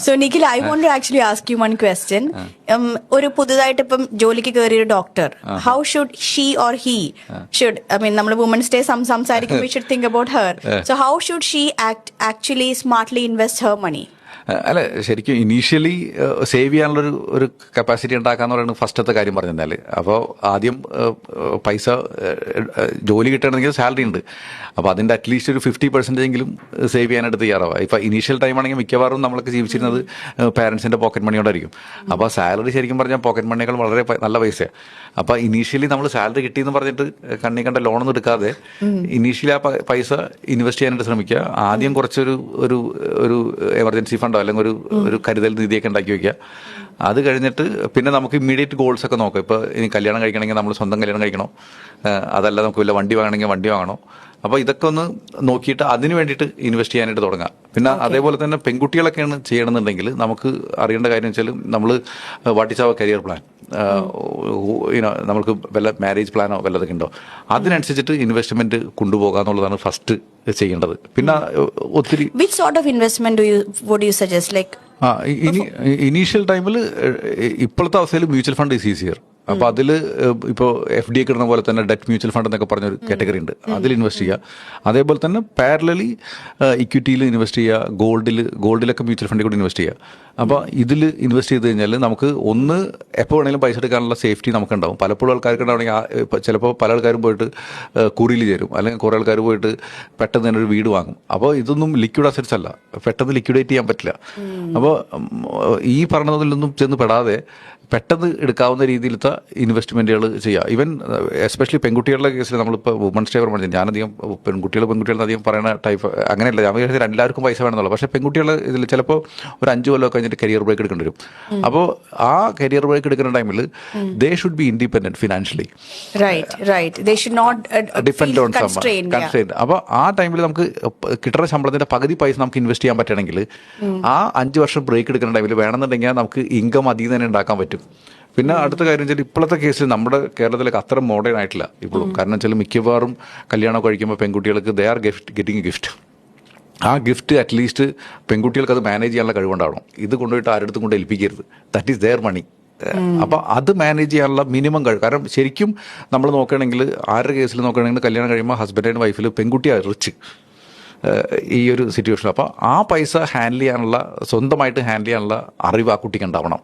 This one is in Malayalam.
So Nikhil, I want to actually ask you one question. ഒരു പുതുതായിട്ട് ഇപ്പം ജോലിക്ക് കയറിയ ഒരു doctor, how should she or he should, I mean, നമ്മൾ വുമൻസ് ഡേ സംസാരിക്കുമ്പോൾ we should think about her. So how should she actually smartly invest her money? അല്ല, ശരിക്കും ഇനീഷ്യലി സേവ് ചെയ്യാനുള്ളൊരു ഒരു കപ്പാസിറ്റി ഉണ്ടാക്കാന്ന് പറയുന്നത് ഫസ്റ്റത്തെ കാര്യം പറഞ്ഞു തന്നാൽ. അപ്പോൾ ആദ്യം പൈസ ജോലി കിട്ടണമെങ്കിൽ സാലറി ഉണ്ട്, അപ്പോൾ അതിൻ്റെ അറ്റ്ലീസ്റ്റ് ഒരു 50% സേവ് ചെയ്യാനായിട്ട് തയ്യാറാവുക. ഇപ്പോൾ ഇനീഷ്യൽ ടൈം ആണെങ്കിൽ മിക്കവാറും നമ്മളൊക്കെ ജീവിച്ചിരുന്നത് പാരൻസിൻ്റെ പോക്കറ്റ് മണി കൊണ്ടായിരിക്കും. അപ്പോൾ സാലറി ശരിക്കും പറഞ്ഞാൽ പോക്കറ്റ് മണിയേക്കാൾ വളരെ നല്ല പൈസയാണ്. അപ്പോൾ ഇനീഷ്യലി നമ്മൾ സാലറി കിട്ടിയെന്ന് പറഞ്ഞിട്ട് കണ്ണി കണ്ട ലോണൊന്നും എടുക്കാതെ ഇനീഷ്യലി ആ പൈസ ഇൻവെസ്റ്റ് ചെയ്യാനായിട്ട് ശ്രമിക്കുക. ആദ്യം കുറച്ചൊരു ഒരു എമർജൻസി ഫണ്ടോ അല്ലെങ്കിൽ ഒരു കരുതൽ നിധിയൊക്കെ ഉണ്ടാക്കി വയ്ക്കുക. അത് കഴിഞ്ഞിട്ട് പിന്നെ നമുക്ക് ഇമ്മീഡിയറ്റ് ഗോൾസ് ഒക്കെ നോക്കാം. ഇപ്പോൾ ഇനി കല്യാണം കഴിക്കണമെങ്കിൽ നമ്മൾ സ്വന്തം കല്യാണം കഴിക്കണോ, അതല്ല നമുക്ക് വല്ല വണ്ടി വാങ്ങണമെങ്കിൽ വണ്ടി വാങ്ങണോ. അപ്പോൾ ഇതൊക്കെ ഒന്ന് നോക്കിയിട്ട് അതിന് വേണ്ടിയിട്ട് ഇൻവെസ്റ്റ് ചെയ്യാനായിട്ട് തുടങ്ങാം. പിന്നെ അതേപോലെ തന്നെ പെൺകുട്ടികളൊക്കെയാണ് ചെയ്യണമെന്നുണ്ടെങ്കിൽ നമുക്ക് അറിയേണ്ട കാര്യം വെച്ചാൽ നമ്മൾ what is our career plan, നമുക്ക് വല്ല മാരേജ് പ്ലാനോ വല്ലതൊക്കെ ഉണ്ടോ, അതിനനുസരിച്ചിട്ട് ഇൻവെസ്റ്റ്മെന്റ് കൊണ്ടുപോകുക എന്നുള്ളതാണ് ഫസ്റ്റ് ചെയ്യേണ്ടത്. പിന്നെ ഒത്തിരി Which sort of investment would you suggest? Like initial ടൈമിൽ ഇപ്പോഴത്തെ അവസ്ഥയിൽ മ്യൂച്വൽ ഫണ്ട് ഈസ് ഈസിയർ. അപ്പോൾ അതിൽ ഇപ്പോൾ FD ഒക്കെ ഇടുന്ന പോലെ തന്നെ ഡെറ്റ് മ്യൂച്വൽ ഫണ്ട് എന്നൊക്കെ പറഞ്ഞൊരു കാറ്റഗറി ഉണ്ട്, അതിൽ ഇൻവെസ്റ്റ് ചെയ്യുക. അതേപോലെ തന്നെ പാരലലി ഇക്വിറ്റിയിൽ ഇൻവെസ്റ്റ് ചെയ്യുക, ഗോൾഡിലൊക്കെ മ്യൂച്വൽ ഫണ്ടിൽ കൂടി ഇൻവെസ്റ്റ് ചെയ്യുക. അപ്പോൾ ഇതിൽ ഇൻവെസ്റ്റ് ചെയ്ത് കഴിഞ്ഞാൽ നമുക്ക് ഒന്ന് എപ്പോൾ വേണമെങ്കിലും പൈസ എടുക്കാനുള്ള സേഫ്റ്റി നമുക്കുണ്ടാവും. പലപ്പോഴും ആൾക്കാർക്ക് ഉണ്ടാവണമെങ്കിൽ ചിലപ്പോൾ പല ആൾക്കാരും പോയിട്ട് കുറിയിൽ ചേരും, അല്ലെങ്കിൽ കുറേ ആൾക്കാർ പോയിട്ട് പെട്ടെന്ന് തന്നെ ഒരു വീട് വാങ്ങും. അപ്പോൾ ഇതൊന്നും ലിക്വിഡ് അസറ്റ്സ് അല്ല, പെട്ടെന്ന് ലിക്വിഡേറ്റ് ചെയ്യാൻ പറ്റില്ല. അപ്പോൾ ഈ പറഞ്ഞതിലൊന്നും ചെന്ന് പെടാതെ പെട്ടെന്ന് എടുക്കാവുന്ന രീതിയിലത്തെ ഇൻവെസ്റ്റ്മെൻറ്റുകൾ ചെയ്യുക. ഈവൻ എസ്പെഷ്യലി പെൺകുട്ടികളുടെ കേസിൽ നമ്മളിപ്പോൾ വുമൻസ് ഡേ പറഞ്ഞു, ഞാനധികം പെൺകുട്ടികളെന്ന് അധികം പറയുന്ന ടൈപ്പ് അങ്ങനെയല്ല. ഞാൻ വിചാരിച്ചാൽ എല്ലാവർക്കും പൈസ വേണമെന്നുള്ളൂ. പക്ഷേ പെൺകുട്ടികൾ ഇതിൽ ചിലപ്പോൾ ഒരു 5 കൊല്ലം കഴിഞ്ഞിട്ട് കരിയർ ബ്രേക്ക് എടുക്കേണ്ടി വരും. അപ്പോൾ ആ കരിയർ ബ്രേക്ക് എടുക്കുന്ന ടൈമിൽ they should be independent financially, depend on constraint. അപ്പോൾ ആ ടൈമിൽ നമുക്ക് കിട്ടുന്ന ശമ്പളത്തിൻ്റെ പകുതി പൈസ നമുക്ക് ഇൻവെസ്റ്റ് ചെയ്യാൻ പറ്റുകയാണെങ്കിൽ ആ 5 വർഷം ബ്രേക്ക് എടുക്കുന്ന ടൈമിൽ വേണമെന്നുണ്ടെങ്കിൽ നമുക്ക് ഇൻകം അതിൽ തന്നെ ഉണ്ടാക്കാൻ പറ്റും. പിന്നെ അടുത്ത കാര്യം വെച്ചാൽ ഇപ്പോഴത്തെ കേസിൽ നമ്മുടെ കേരളത്തിലേക്ക് അത്ര മോഡേൺ ആയിട്ടില്ല ഇപ്പോഴും. കാരണം വെച്ചാൽ മിക്കവാറും കല്യാണം കഴിക്കുമ്പോൾ പെൺകുട്ടികൾക്ക് they are getting A gift. ആ ഗിഫ്റ്റ് അറ്റ്ലീസ്റ്റ് പെൺകുട്ടികൾക്ക് അത് മാനേജ് ചെയ്യാനുള്ള കഴിവുണ്ടാവണം. ഇത് കൊണ്ടുപോയിട്ട് ആരുടെ കൊണ്ട് ഏൽപ്പിക്കരുത്. ദാറ്റ് ഈസ് ദെയർ മണി. അപ്പോൾ അത് മാനേജ് ചെയ്യാനുള്ള മിനിമം കഴിവ്. കാരണം ശരിക്കും നമ്മൾ നോക്കുകയാണെങ്കിൽ ആരുടെ കേസിൽ നോക്കുകയാണെങ്കിൽ കല്യാണം കഴിയുമ്പോൾ ഹസ്ബൻഡ് ആൻഡ് വൈഫിൽ പെൺകുട്ടിയാണ് റിച്ച് ഈ ഒരു സിറ്റുവേഷൻ. അപ്പോൾ ആ പൈസ ഹാൻഡിൽ ചെയ്യാനുള്ള, സ്വന്തമായിട്ട് ഹാൻഡിൽ ചെയ്യാനുള്ള അറിവ് ആ കുട്ടിക്ക് ഉണ്ടാവണം.